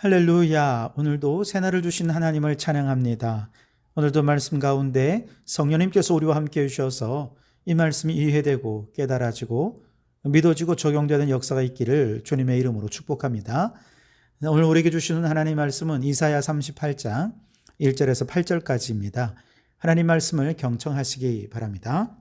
할렐루야. 오늘도 새날을 주신 하나님을 찬양합니다. 오늘도 말씀 가운데 성령님께서 우리와 함께 해주셔서 이 말씀이 이해되고 깨달아지고 믿어지고 적용되는 역사가 있기를 주님의 이름으로 축복합니다. 오늘 우리에게 주시는 하나님 말씀은 이사야 38장 1절에서 8절까지입니다. 하나님 말씀을 경청하시기 바랍니다.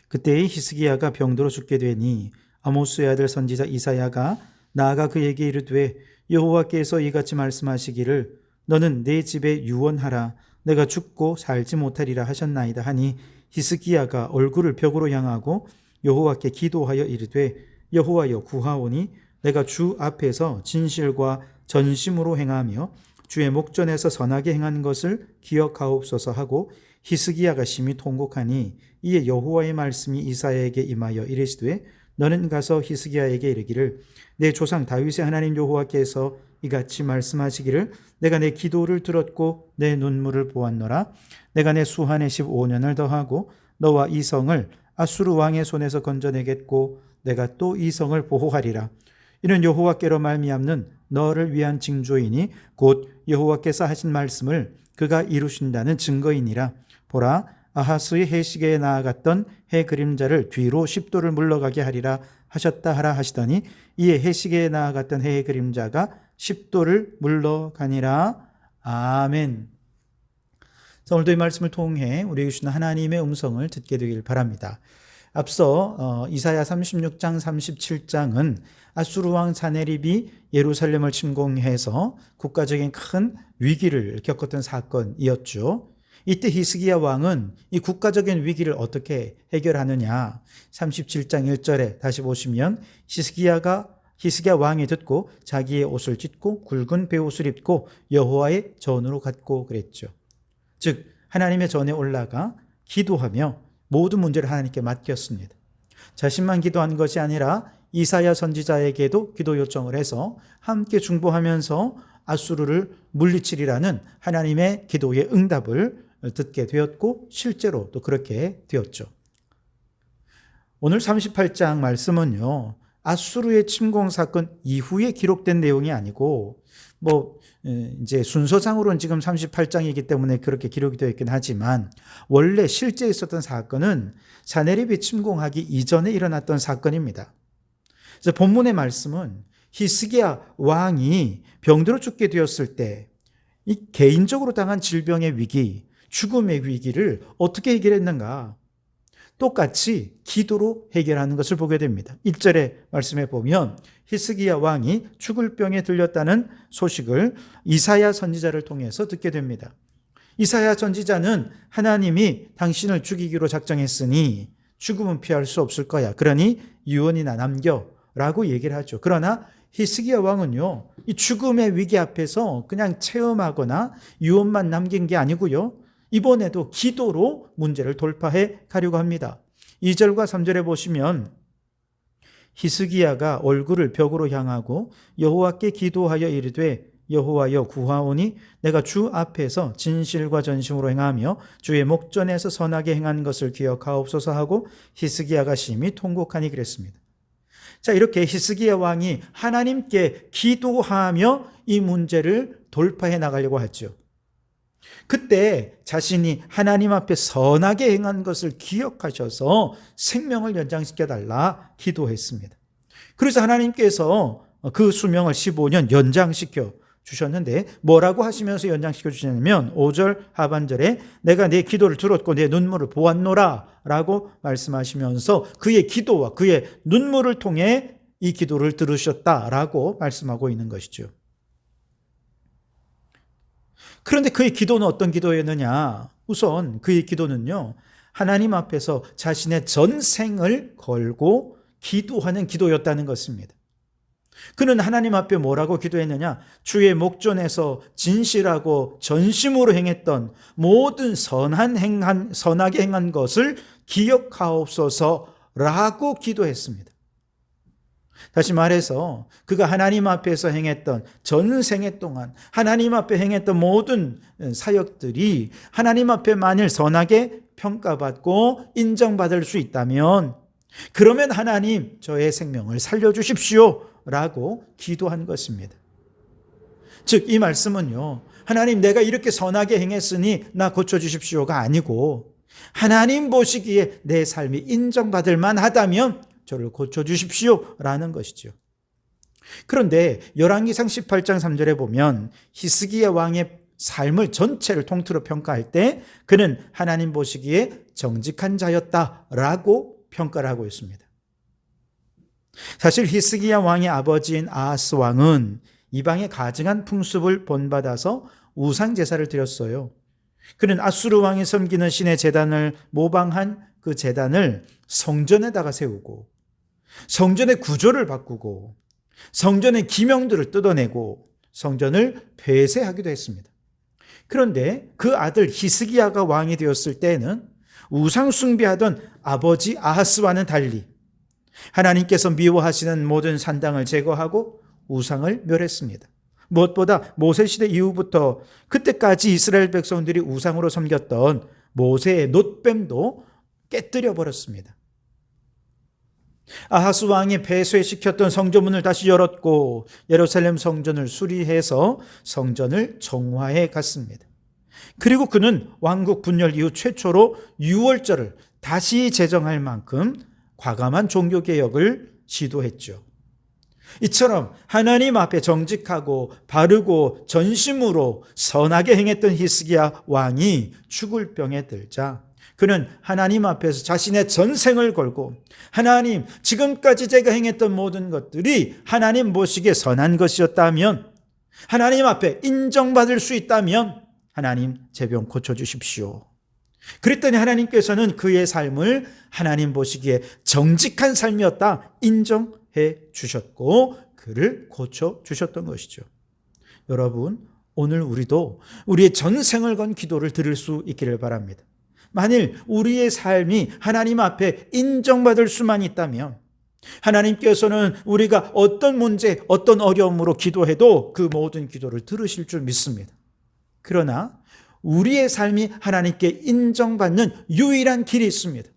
그때의 히스기야가 병들어 죽게 되니 아모스의 아들 선지자 이사야가 나아가 그에게 이르되 여호와께서 이같이 말씀하시기를 너는 내 집에 유언하라 내가 죽고 살지 못하리라 하셨나이다 하니 히스기야가 얼굴을 벽으로 향하고 여호와께 기도하여 이르되 여호와여 구하오니 내가 주 앞에서 진실과 전심으로 행하며 주의 목전에서 선하게 행한 것을 기억하옵소서 하고 히스기야가 심히 통곡하니 이에 여호와의 말씀이 이사야에게 임하여 이르시되 너는 가서 히스기야에게 이르기를 내 조상 다윗의 하나님 여호와께서 이같이 말씀하시기를 내가 내 기도를 들었고 내 눈물을 보았노라. 내가 내 수한에 15년을 더하고 너와 이 성을 아수르 왕의 손에서 건져내겠고 내가 또 이 성을 보호하리라. 이는 여호와께로 말미암는 너를 위한 징조이니 곧 여호와께서 하신 말씀을 그가 이루신다는 증거이니라. 보라 아하스의 해시계에 나아갔던 해 그림자를 뒤로 10도를 물러가게 하리라 하셨다 하라 하시더니 이에 해시계에 나아갔던 해의 그림자가 10도를 물러가니라. 아멘. 오늘도 이 말씀을 통해 우리에게 주신 하나님의 음성을 듣게 되길 바랍니다. 앞서 이사야 36장 37장은 아수르 왕 사네립이 예루살렘을 침공해서 국가적인 큰 위기를 겪었던 사건이었죠. 이때 히스기야 왕은 이 국가적인 위기를 어떻게 해결하느냐. 37장 1절에 다시 보시면 히스기야 왕이 듣고 자기의 옷을 찢고 굵은 베옷을 입고 여호와의 전으로 갔고 그랬죠. 즉 하나님의 전에 올라가 기도하며 모든 문제를 하나님께 맡겼습니다. 자신만 기도한 것이 아니라 이사야 선지자에게도 기도 요청을 해서 함께 중보하면서 아수르를 물리치리라는 하나님의 기도의 응답을 듣게 되었고 실제로 또 그렇게 되었죠. 오늘 38장 말씀은요. 아수르의 침공 사건 이후에 기록된 내용이 아니고 이제 순서상으로는 지금 38장이기 때문에 그렇게 기록이 되어 있긴 하지만 원래 실제 있었던 사건은 사네립이 침공하기 이전에 일어났던 사건입니다. 그래서 본문의 말씀은 히스기야 왕이 병들어 죽게 되었을 때 이 개인적으로 당한 질병의 위기, 죽음의 위기를 어떻게 해결했는가? 똑같이 기도로 해결하는 것을 보게 됩니다. 1절의 말씀에 보면 히스기야 왕이 죽을 병에 들렸다는 소식을 이사야 선지자를 통해서 듣게 됩니다. 이사야 선지자는 하나님이 당신을 죽이기로 작정했으니 죽음은 피할 수 없을 거야. 그러니 유언이나 남겨라고 얘기를 하죠. 그러나 히스기야 왕은요, 이 죽음의 위기 앞에서 그냥 체험하거나 유언만 남긴 게 아니고요. 이번에도 기도로 문제를 돌파해 가려고 합니다. 2절과 3절에 보시면 히스기야가 얼굴을 벽으로 향하고 여호와께 기도하여 이르되 여호와여 구하오니 내가 주 앞에서 진실과 전심으로 행하며 주의 목전에서 선하게 행한 것을 기억하옵소서 하고 히스기야가 심히 통곡하니 그랬습니다. 자, 이렇게 히스기야 왕이 하나님께 기도하며 이 문제를 돌파해 나가려고 하죠. 그때 자신이 하나님 앞에 선하게 행한 것을 기억하셔서 생명을 연장시켜달라 기도했습니다. 그래서 하나님께서 그 수명을 15년 연장시켜 주셨는데 뭐라고 하시면서 연장시켜 주셨냐면 5절 하반절에 내가 내 기도를 들었고 내 눈물을 보았노라 라고 말씀하시면서 그의 기도와 그의 눈물을 통해 이 기도를 들으셨다라고 말씀하고 있는 것이죠. 그런데 그의 기도는 어떤 기도였느냐? 우선 그의 기도는요, 하나님 앞에서 자신의 전생을 걸고 기도하는 기도였다는 것입니다. 그는 하나님 앞에 뭐라고 기도했느냐? 주의 목전에서 진실하고 전심으로 행했던 모든 선하게 행한 것을 기억하옵소서라고 기도했습니다. 다시 말해서 그가 하나님 앞에서 행했던 전생애 동안 하나님 앞에 행했던 모든 사역들이 하나님 앞에 만일 선하게 평가받고 인정받을 수 있다면 그러면 하나님 저의 생명을 살려주십시오 라고 기도한 것입니다. 즉 이 말씀은요, 하나님 내가 이렇게 선하게 행했으니 나 고쳐주십시오가 아니고, 하나님 보시기에 내 삶이 인정받을 만하다면 저를 고쳐주십시오라는 것이죠. 그런데 열왕기상 18장 3절에 보면 히스기야 왕의 삶을 전체를 통틀어 평가할 때 그는 하나님 보시기에 정직한 자였다라고 평가를 하고 있습니다. 사실 히스기야 왕의 아버지인 아하스 왕은 이방의 가증한 풍습을 본받아서 우상 제사를 드렸어요. 그는 아수르 왕이 섬기는 신의 제단을 모방한 그 제단을 성전에다가 세우고 성전의 구조를 바꾸고 성전의 기명들을 뜯어내고 성전을 폐쇄하기도 했습니다. 그런데 그 아들 히스기야가 왕이 되었을 때에는 우상 숭배하던 아버지 아하스와는 달리 하나님께서 미워하시는 모든 산당을 제거하고 우상을 멸했습니다. 무엇보다 모세시대 이후부터 그때까지 이스라엘 백성들이 우상으로 섬겼던 모세의 놋뱀도 깨뜨려 버렸습니다. 아하스 왕이 폐쇄시켰던 성전문을 다시 열었고 예루살렘 성전을 수리해서 성전을 정화해 갔습니다. 그리고 그는 왕국 분열 이후 최초로 유월절을 다시 제정할 만큼 과감한 종교개혁을 시도했죠. 이처럼 하나님 앞에 정직하고 바르고 전심으로 선하게 행했던 히스기야 왕이 죽을 병에 들자 그는 하나님 앞에서 자신의 전생을 걸고 하나님 지금까지 제가 행했던 모든 것들이 하나님 보시기에 선한 것이었다면 하나님 앞에 인정받을 수 있다면 하나님 제 병 고쳐주십시오. 그랬더니 하나님께서는 그의 삶을 하나님 보시기에 정직한 삶이었다 인정해 주셨고 그를 고쳐주셨던 것이죠. 여러분 오늘 우리도 우리의 전생을 건 기도를 드릴 수 있기를 바랍니다. 만일 우리의 삶이 하나님 앞에 인정받을 수만 있다면 하나님께서는 우리가 어떤 문제, 어떤 어려움으로 기도해도 그 모든 기도를 들으실 줄 믿습니다. 그러나 우리의 삶이 하나님께 인정받는 유일한 길이 있습니다.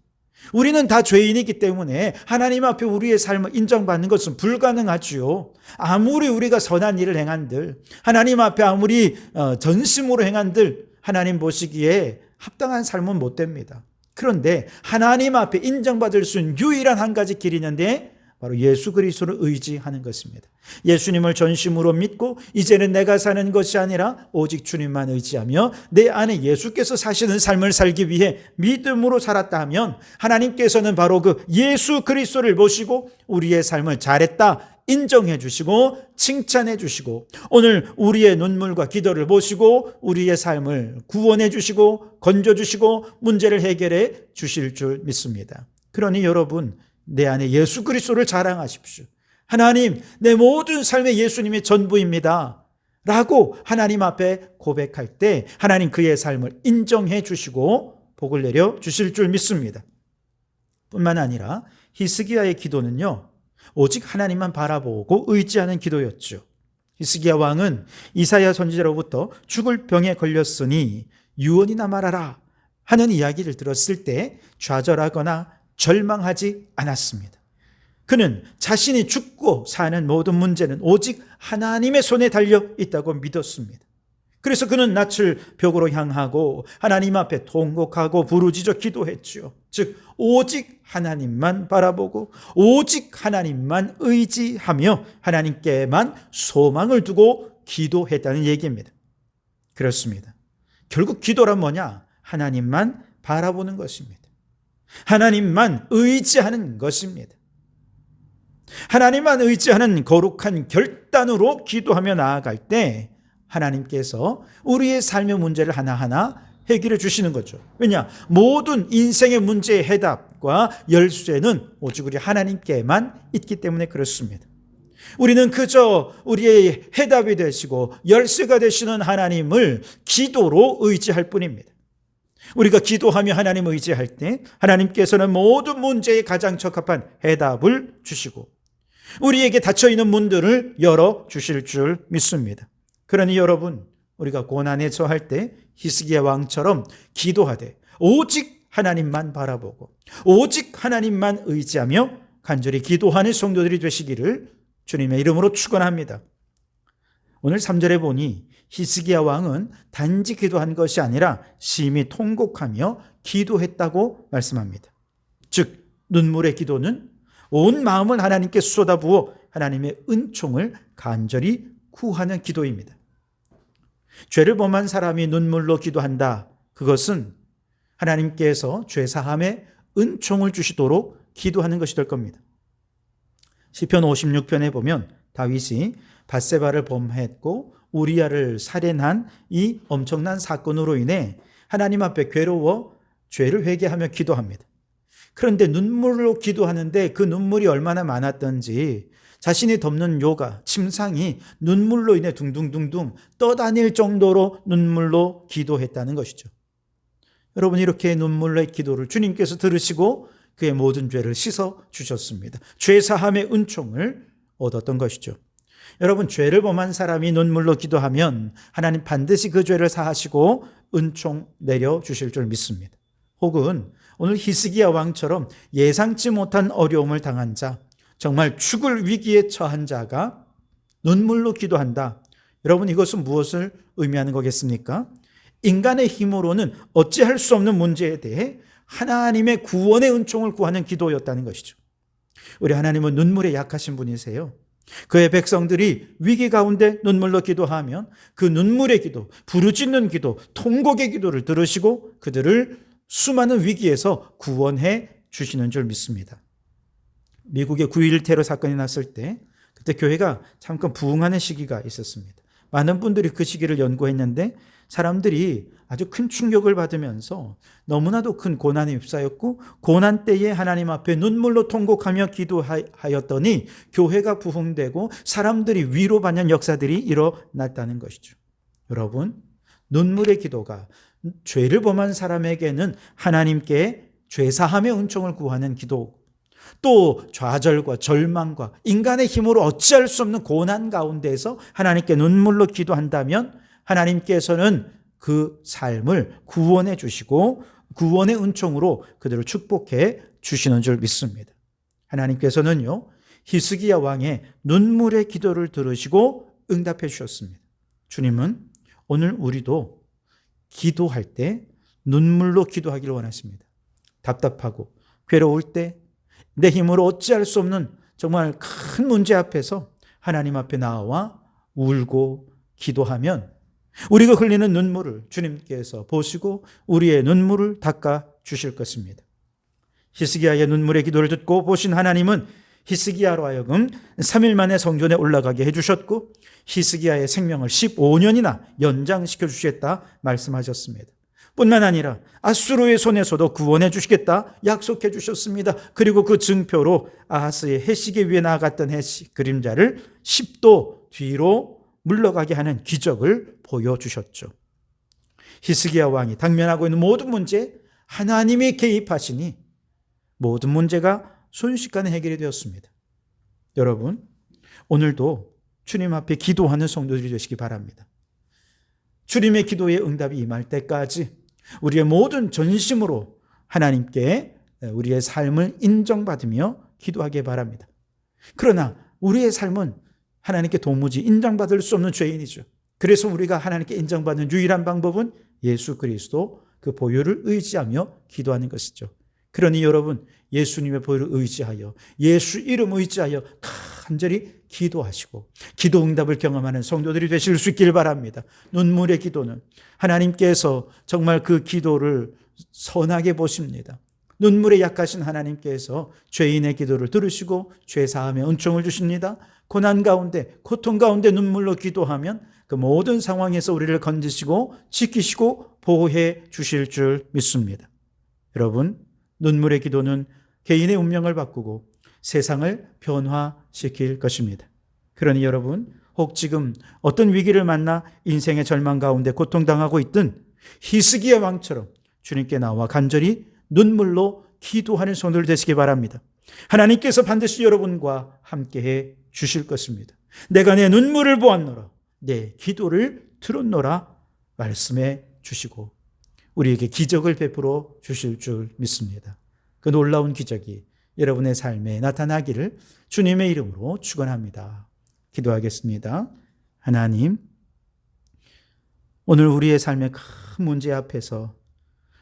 우리는 다 죄인이기 때문에 하나님 앞에 우리의 삶을 인정받는 것은 불가능하지요. 아무리 우리가 선한 일을 행한들, 하나님 앞에 아무리 전심으로 행한들 하나님 보시기에 합당한 삶은 못 됩니다. 그런데 하나님 앞에 인정받을 수 있는 유일한 한 가지 길이 있는데 바로 예수 그리스도를 의지하는 것입니다. 예수님을 전심으로 믿고 이제는 내가 사는 것이 아니라 오직 주님만 의지하며 내 안에 예수께서 사시는 삶을 살기 위해 믿음으로 살았다 하면 하나님께서는 바로 그 예수 그리스도를 보시고 우리의 삶을 잘했다 인정해 주시고 칭찬해 주시고 오늘 우리의 눈물과 기도를 보시고 우리의 삶을 구원해 주시고 건져 주시고 문제를 해결해 주실 줄 믿습니다. 그러니 여러분 내 안에 예수 그리스도를 자랑하십시오. 하나님 내 모든 삶에 예수님이 전부입니다 라고 하나님 앞에 고백할 때 하나님 그의 삶을 인정해 주시고 복을 내려 주실 줄 믿습니다. 뿐만 아니라 히스기야의 기도는요 오직 하나님만 바라보고 의지하는 기도였죠. 히스기야 왕은 이사야 선지자로부터 죽을 병에 걸렸으니 유언이나 말하라 하는 이야기를 들었을 때 좌절하거나 절망하지 않았습니다. 그는 자신이 죽고 사는 모든 문제는 오직 하나님의 손에 달려 있다고 믿었습니다. 그래서 그는 낯을 벽으로 향하고 하나님 앞에 통곡하고 부르짖어 기도했죠. 즉 오직 하나님만 바라보고 오직 하나님만 의지하며 하나님께만 소망을 두고 기도했다는 얘기입니다. 그렇습니다. 결국 기도란 뭐냐? 하나님만 바라보는 것입니다. 하나님만 의지하는 것입니다. 하나님만 의지하는 거룩한 결단으로 기도하며 나아갈 때 하나님께서 우리의 삶의 문제를 하나하나 해결해 주시는 거죠. 왜냐? 모든 인생의 문제의 해답과 열쇠는 오직 우리 하나님께만 있기 때문에 그렇습니다. 우리는 그저 우리의 해답이 되시고 열쇠가 되시는 하나님을 기도로 의지할 뿐입니다. 우리가 기도하며 하나님을 의지할 때 하나님께서는 모든 문제에 가장 적합한 해답을 주시고 우리에게 닫혀있는 문들을 열어주실 줄 믿습니다. 그러니 여러분 우리가 고난에 처할 때 히스기야 왕처럼 기도하되 오직 하나님만 바라보고 오직 하나님만 의지하며 간절히 기도하는 성도들이 되시기를 주님의 이름으로 축원합니다. 오늘 3절에 보니 히스기야 왕은 단지 기도한 것이 아니라 심히 통곡하며 기도했다고 말씀합니다. 즉 눈물의 기도는 온 마음을 하나님께 쏟아부어 하나님의 은총을 간절히 구하는 기도입니다. 죄를 범한 사람이 눈물로 기도한다. 그것은 하나님께서 죄사함의 은총을 주시도록 기도하는 것이 될 겁니다. 시편 56편에 보면 다윗이 밧세바를 범했고 우리아를 살인한 이 엄청난 사건으로 인해 하나님 앞에 괴로워 죄를 회개하며 기도합니다. 그런데 눈물로 기도하는데 그 눈물이 얼마나 많았던지 자신이 덮는 요가, 침상이 눈물로 인해 둥둥둥둥 떠다닐 정도로 눈물로 기도했다는 것이죠. 여러분, 이렇게 눈물의 기도를 주님께서 들으시고 그의 모든 죄를 씻어 주셨습니다. 죄사함의 은총을 얻었던 것이죠. 여러분, 죄를 범한 사람이 눈물로 기도하면 하나님 반드시 그 죄를 사하시고 은총 내려주실 줄 믿습니다. 혹은 오늘 히스기야 왕처럼 예상치 못한 어려움을 당한 자, 정말 죽을 위기에 처한 자가 눈물로 기도한다. 여러분, 이것은 무엇을 의미하는 거겠습니까? 인간의 힘으로는 어찌할 수 없는 문제에 대해 하나님의 구원의 은총을 구하는 기도였다는 것이죠. 우리 하나님은 눈물에 약하신 분이세요. 그의 백성들이 위기 가운데 눈물로 기도하면 그 눈물의 기도, 부르짖는 기도, 통곡의 기도를 들으시고 그들을 수많은 위기에서 구원해 주시는 줄 믿습니다. 미국의 9.11 테러 사건이 났을 때 그때 교회가 잠깐 부흥하는 시기가 있었습니다. 많은 분들이 그 시기를 연구했는데 사람들이 아주 큰 충격을 받으면서 너무나도 큰 고난에 휩싸였고 고난 때에 하나님 앞에 눈물로 통곡하며 기도하였더니 교회가 부흥되고 사람들이 위로받는 역사들이 일어났다는 것이죠. 여러분, 눈물의 기도가 죄를 범한 사람에게는 하나님께 죄사함의 은총을 구하는 기도, 또 좌절과 절망과 인간의 힘으로 어찌할 수 없는 고난 가운데에서 하나님께 눈물로 기도한다면 하나님께서는 그 삶을 구원해 주시고 구원의 은총으로 그들을 축복해 주시는 줄 믿습니다. 하나님께서는요, 히스기야 왕의 눈물의 기도를 들으시고 응답해 주셨습니다. 주님은 오늘 우리도 기도할 때 눈물로 기도하기를 원하십니다. 답답하고 괴로울 때 내 힘으로 어찌할 수 없는 정말 큰 문제 앞에서 하나님 앞에 나와 울고 기도하면 우리가 흘리는 눈물을 주님께서 보시고 우리의 눈물을 닦아 주실 것입니다. 히스기야의 눈물의 기도를 듣고 보신 하나님은 히스기야로 하여금 3일 만에 성전에 올라가게 해주셨고 히스기야의 생명을 15년이나 연장시켜 주시겠다 말씀하셨습니다. 뿐만 아니라 아수르의 손에서도 구원해 주시겠다 약속해 주셨습니다. 그리고 그 증표로 아하스의 해시계 위에 나아갔던 해시 그림자를 10도 뒤로 물러가게 하는 기적을 보여주셨죠. 히스기야 왕이 당면하고 있는 모든 문제 하나님이 개입하시니 모든 문제가 순식간에 해결이 되었습니다. 여러분, 오늘도 주님 앞에 기도하는 성도들이 되시기 바랍니다. 주님의 기도의 응답이 임할 때까지 우리의 모든 전심으로 하나님께 우리의 삶을 인정받으며 기도하기 바랍니다. 그러나 우리의 삶은 하나님께 도무지 인정받을 수 없는 죄인이죠. 그래서 우리가 하나님께 인정받는 유일한 방법은 예수 그리스도 그 보혈을 의지하며 기도하는 것이죠. 그러니 여러분, 예수님의 보혈을 의지하여 예수 이름 의지하여 간절히 기도하시고 기도 응답을 경험하는 성도들이 되실 수 있길 바랍니다. 눈물의 기도는 하나님께서 정말 그 기도를 선하게 보십니다. 눈물에 약하신 하나님께서 죄인의 기도를 들으시고 죄사함의 은총을 주십니다. 고난 가운데 고통 가운데 눈물로 기도하면 그 모든 상황에서 우리를 건지시고 지키시고 보호해 주실 줄 믿습니다. 여러분, 눈물의 기도는 개인의 운명을 바꾸고 세상을 변화시킬 것입니다. 그러니 여러분, 혹 지금 어떤 위기를 만나 인생의 절망 가운데 고통당하고 있든 히스기야 왕처럼 주님께 나와 간절히 눈물로 기도하는 손을 되시기 바랍니다. 하나님께서 반드시 여러분과 함께해 주실 것입니다. 내가 내 눈물을 보았노라, 내 기도를 들었노라 말씀해 주시고 우리에게 기적을 베풀어 주실 줄 믿습니다. 그 놀라운 기적이 여러분의 삶에 나타나기를 주님의 이름으로 축원합니다. 기도하겠습니다. 하나님, 오늘 우리의 삶의 큰 문제 앞에서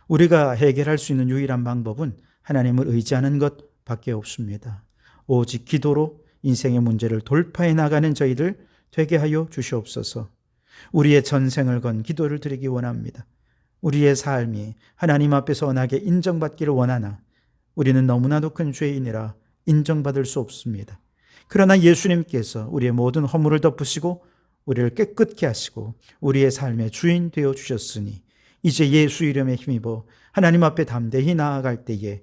우리가 해결할 수 있는 유일한 방법은 하나님을 의지하는 것밖에 없습니다. 오직 기도로 인생의 문제를 돌파해 나가는 저희들 되게 하여 주시옵소서. 우리의 전생을 건 기도를 드리기 원합니다. 우리의 삶이 하나님 앞에서 원하게 인정받기를 원하나 우리는 너무나도 큰 죄인이라 인정받을 수 없습니다. 그러나 예수님께서 우리의 모든 허물을 덮으시고 우리를 깨끗게 하시고 우리의 삶의 주인 되어 주셨으니 이제 예수 이름에 힘입어 하나님 앞에 담대히 나아갈 때에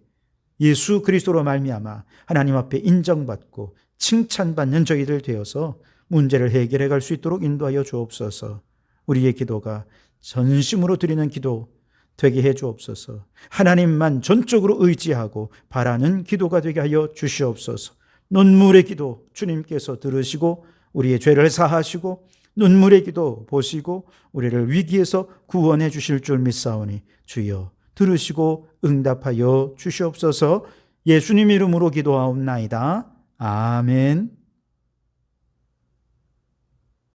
예수 그리스도로 말미암아 하나님 앞에 인정받고 칭찬받는 저희들 되어서 문제를 해결해 갈 수 있도록 인도하여 주옵소서. 우리의 기도가 전심으로 드리는 기도 되게 해 주옵소서. 하나님만 전적으로 의지하고 바라는 기도가 되게 하여 주시옵소서. 눈물의 기도 주님께서 들으시고 우리의 죄를 사하시고 눈물의 기도 보시고 우리를 위기에서 구원해 주실 줄 믿사오니 주여 들으시고 응답하여 주시옵소서. 예수님 이름으로 기도하옵나이다. 아멘.